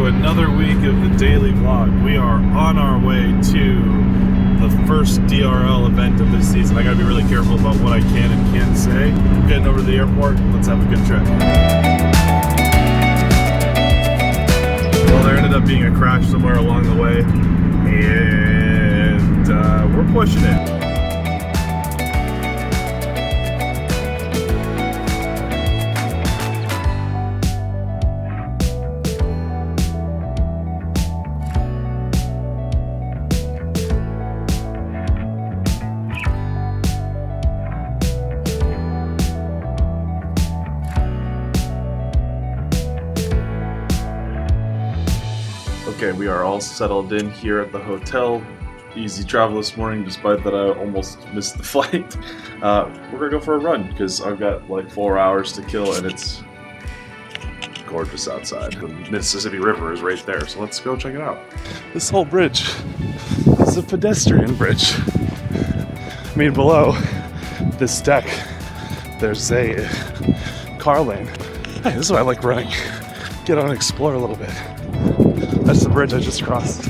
another week of the daily vlog. We are on our way to the first DRL event of this season. I gotta be really careful about what I can and can't say. Getting over to the airport, let's have a good trip. Well, there ended up being a crash somewhere along the way, and we're pushing it. Okay, we are all settled in here at the hotel. Easy travel this morning, despite that I almost missed the flight. We're gonna go for a run because I've got like 4 hours to kill and it's gorgeous outside. The Mississippi River is right there, so let's go check it out. This whole bridge is a pedestrian bridge. I mean, below this deck, there's a car lane. Hey, this is why I like running. Get on and explore a little bit. That's the bridge I just crossed.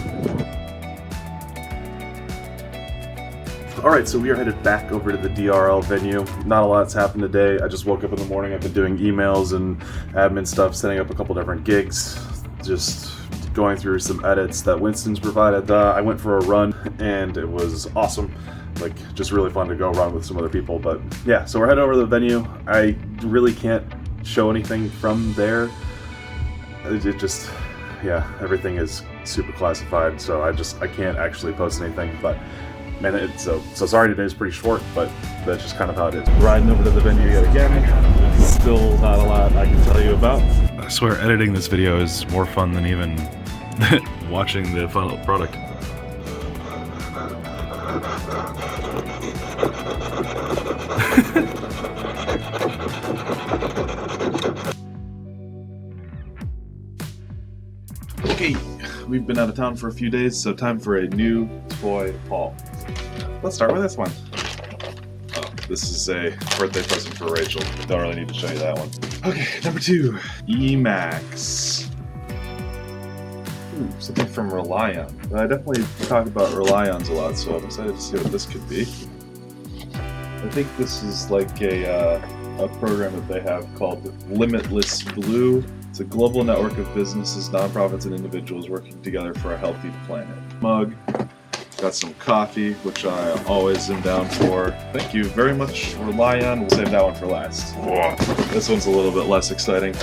Alright, so we are headed back over to the DRL venue. Not a lot's happened today. I just woke up in the morning. I've been doing emails and admin stuff, setting up a couple different gigs, just going through some edits that Winston's provided. I went for a run and it was awesome. Like, just really fun to go run with some other people. But yeah, so we're heading over to the venue. I really can't show anything from there. Yeah, everything is super classified, so I can't actually post anything, but man, so sorry today's pretty short, but that's just kind of how it is. Riding over to the venue yet again. Still not a lot I can tell you about. I swear editing this video is more fun than even watching the final product. Okay, we've been out of town for a few days, so time for a new toy haul. Let's start with this one. Oh, this is a birthday present for Rachel. Don't really need to show you that one. Okay, number 2, Emax. Ooh, something from Relion. I definitely talk about Relions a lot, so I'm excited to see what this could be. I think this is like a program that they have called Limitless Blue. It's a global network of businesses, nonprofits, and individuals working together for a healthy planet. Mug. Got some coffee, which I always am down for. Thank you very much, Relion. We'll save that one for last. Whoa. This one's a little bit less exciting.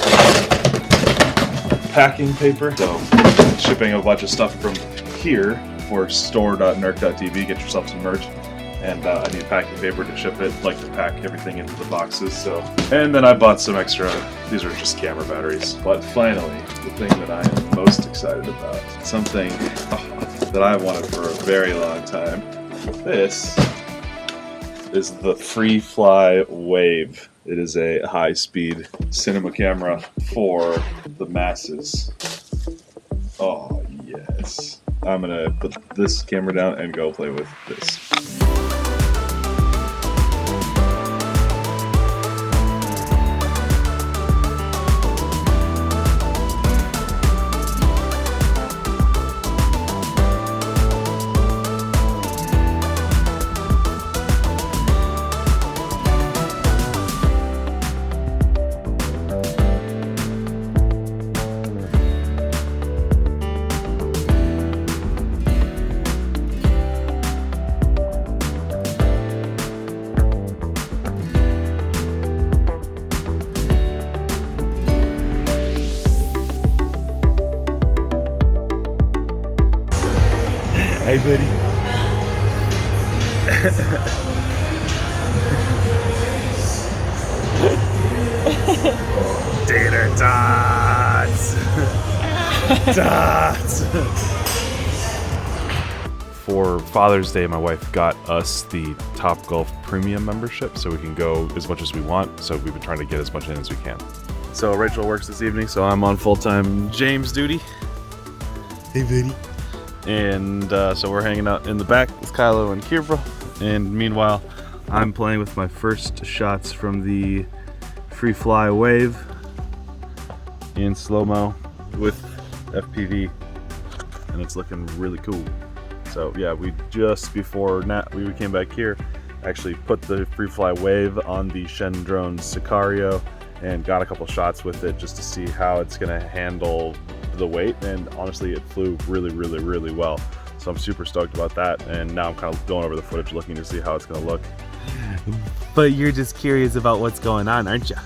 Packing paper. So, shipping a bunch of stuff from here for store.nerc.tv. Get yourself some merch. And I need packing paper to ship it, like to pack everything into the boxes, so. And then I bought some extra, these are just camera batteries. But finally, the thing that I am most excited about, something that I've wanted for a very long time. This is the FreeFly Wave. It is a high-speed cinema camera for the masses. Oh, yes. I'm gonna put this camera down and go play with this. Hey, buddy. Tater tots. Tots. For Father's Day, my wife got us the Topgolf Premium membership, so we can go as much as we want. So we've been trying to get as much in as we can. So Rachel works this evening, so I'm on full-time James duty. Hey, buddy. And so we're hanging out in the back with Kylo and Kira. And meanwhile, I'm playing with my first shots from the FreeFly Wave in slow-mo with FPV, and it's looking really cool. So yeah, we just before we came back here, actually put the free fly wave on the Shen drone Sicario and got a couple shots with it just to see how it's gonna handle the weight, and honestly it flew really well. So I'm super stoked about that, and now I'm kind of going over the footage looking to see how it's gonna look. But you're just curious about what's going on, aren't you?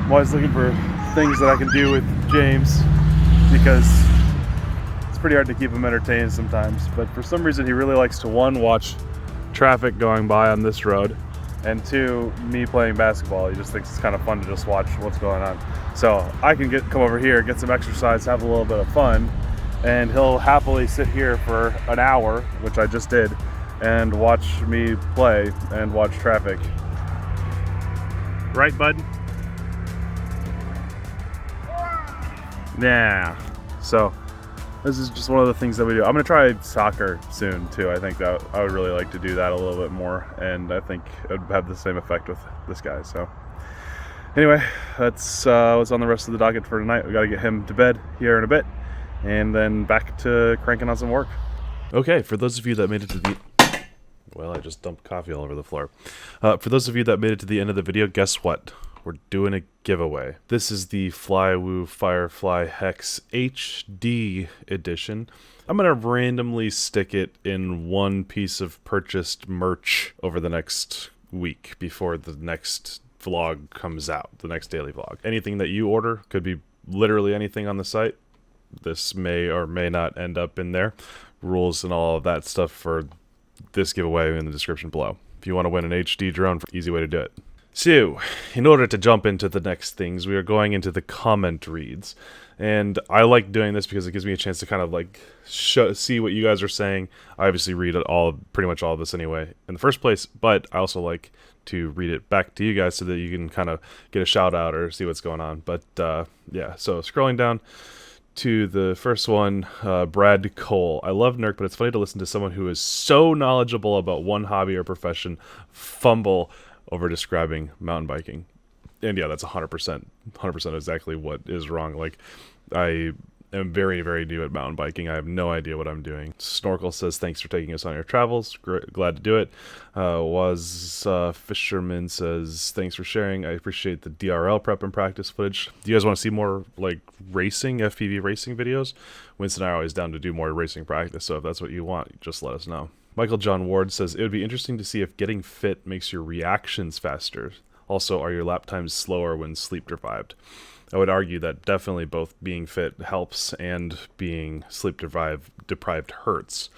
I'm always looking for things that I can do with James, because it's pretty hard to keep him entertained sometimes. But for some reason he really likes to, one, watch traffic going by on this road, and two, me playing basketball. He just thinks it's kind of fun to just watch what's going on. So I can come over here, get some exercise, have a little bit of fun, and he'll happily sit here for an hour, which I just did, and watch me play and watch traffic. Right, bud? Yeah. So this is just one of the things that we do. I'm gonna try soccer soon too. I think that I would really like to do that a little bit more, and I think it would have the same effect with this guy. So anyway, that's what's on the rest of the docket for tonight. We got to get him to bed here in a bit, and then back to cranking on some work. Okay, for those of you that made it to the... Well, I just dumped coffee all over the floor. For those of you that made it to the end of the video, guess what? We're doing a giveaway. This is the Flywoo Firefly Hex HD edition. I'm gonna randomly stick it in one piece of purchased merch over the next week before the next vlog comes out, the next daily vlog. Anything that you order, could be literally anything on the site. This may or may not end up in there. Rules and all of that stuff for this giveaway in the description below. If you want to win an HD drone, easy way to do it. So, in order to jump into the next things, we are going into the comment reads. And I like doing this because it gives me a chance to kind of like see what you guys are saying. I obviously read pretty much all of this anyway in the first place, but I also like to read it back to you guys so that you can kind of get a shout out or see what's going on. But yeah, so scrolling down to the first one, Brad Cole. I love Nerk, but it's funny to listen to someone who is so knowledgeable about one hobby or profession fumble over describing mountain biking. And yeah, that's 100% exactly what is wrong. Like, I am very new at mountain biking. I have no idea what I'm doing. Snorkel says, thanks for taking us on your travels. Glad to do it. Fisherman says, thanks for sharing. I appreciate the DRL prep and practice footage. Do you guys want to see more like racing, FPV racing videos? Winston and I are always down to do more racing practice, so if that's what you want, just let us know. Michael John Ward says, it would be interesting to see if getting fit makes your reactions faster. Also, are your lap times slower when sleep deprived? I would argue that definitely both being fit helps and being sleep deprived hurts.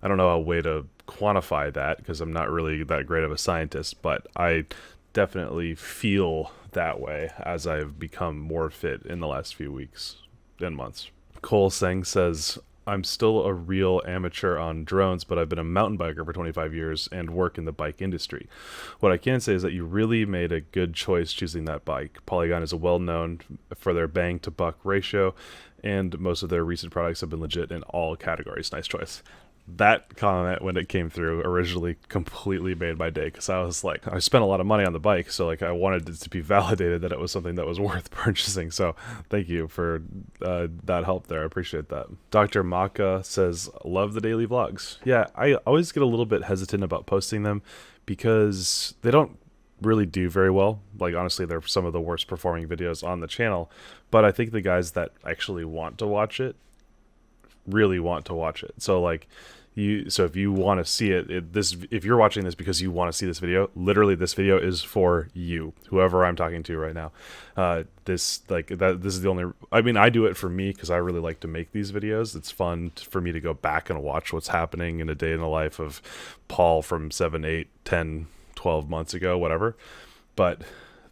I don't know a way to quantify that because I'm not really that great of a scientist, but I definitely feel that way as I've become more fit in the last few weeks and months. Cole Seng says, I'm still a real amateur on drones, but I've been a mountain biker for 25 years and work in the bike industry. What I can say is that you really made a good choice choosing that bike. Polygon is well known for their bang to buck ratio, and most of their recent products have been legit in all categories. Nice choice. That comment, when it came through, originally completely made my day, because I was like, I spent a lot of money on the bike, so like I wanted it to be validated that it was something that was worth purchasing. So thank you for that help there. I appreciate that. Dr. Maka says, love the daily vlogs. Yeah, I always get a little bit hesitant about posting them because they don't really do very well. Like, honestly, they're some of the worst performing videos on the channel, but I think the guys that actually want to watch it really want to watch it. So like if you want to see it, if you're watching this because you want to see this video, literally this video is for you, whoever I'm talking to right now. This is the only, I mean, I do it for me because I really like to make these videos. It's fun for me to go back and watch what's happening in a day in the life of Paul from 7, 8, 10, 12 months ago, whatever. But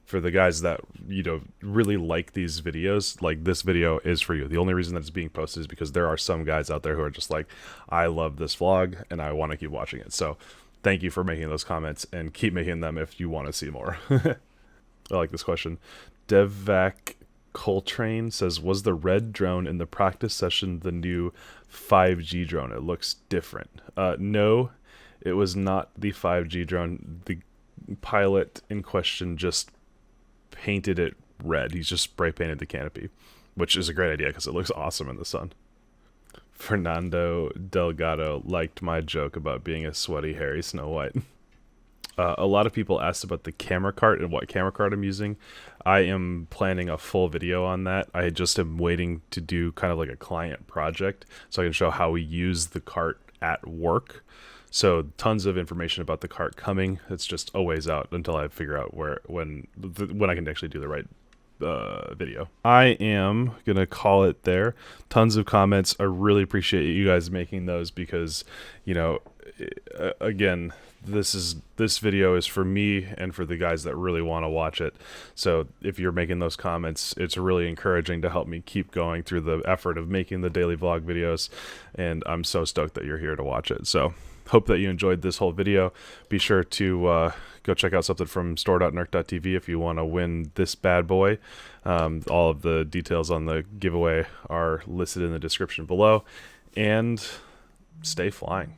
for the guys that, you know, really like these videos, like, this video is for you. The only reason that it's being posted is because there are some guys out there who are just like, I love this vlog and I want to keep watching it. So thank you for making those comments, and keep making them if you want to see more. I like this question. Devvac Coltrane says, was the red drone in the practice session the new 5G drone? It looks different. No, it was not the 5G drone. The pilot in question just painted it red. He's just spray painted the canopy, which is a great idea because it looks awesome in the sun. Fernando Delgado liked my joke about being a sweaty, hairy Snow White. A lot of people asked about the camera cart and what camera cart I'm using. I am planning a full video on that. I just am waiting to do kind of like a client project so I can show how we use the cart at work. So tons of information about the cart coming. It's just a ways out until I figure out when I can actually do the right video. I am gonna call it there. Tons of comments. I really appreciate you guys making those because, you know, again, this video is for me and for the guys that really want to watch it. So if you're making those comments, it's really encouraging to help me keep going through the effort of making the daily vlog videos, and I'm so stoked that you're here to watch it. So hope that you enjoyed this whole video. Be sure to go check out something from store.nerc.tv if you want to win this bad boy. All of the details on the giveaway are listed in the description below, and stay flying.